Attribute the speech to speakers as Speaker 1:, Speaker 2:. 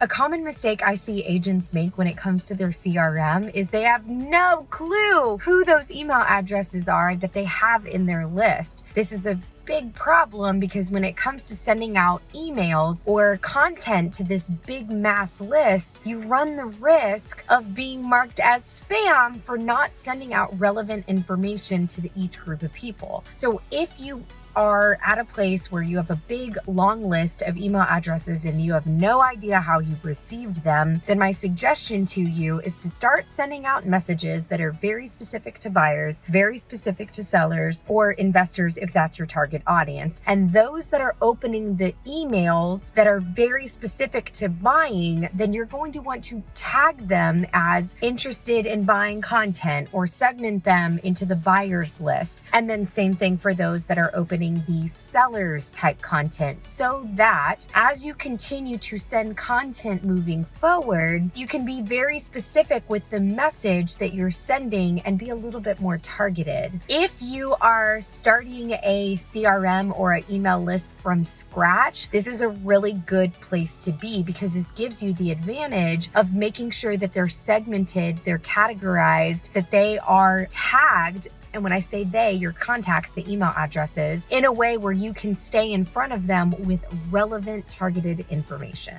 Speaker 1: A common mistake I see agents make when it comes to their CRM is they have no clue who those email addresses are that they have in their list. This is a big problem because when it comes to sending out emails or content to this big mass list, you run the risk of being marked as spam for not sending out relevant information to each group of people. So if you are at a place where you have a big long list of email addresses and you have no idea how you received them, then my suggestion to you is to start sending out messages that are very specific to buyers, very specific to sellers or investors if that's your target audience. And those that are opening the emails that are very specific to buying, then you're going to want to tag them as interested in buying content or segment them into the buyers list. And then same thing for those that are opening the sellers type content, so that as you continue to send content moving forward, you can be very specific with the message that you're sending and be a little bit more targeted. If you are starting a CRM or an email list from scratch, this is a really good place to be because this gives you the advantage of making sure that they're segmented, they're categorized, that they are tagged. And when I say they, your contacts, the email addresses, in a way where you can stay in front of them with relevant targeted information.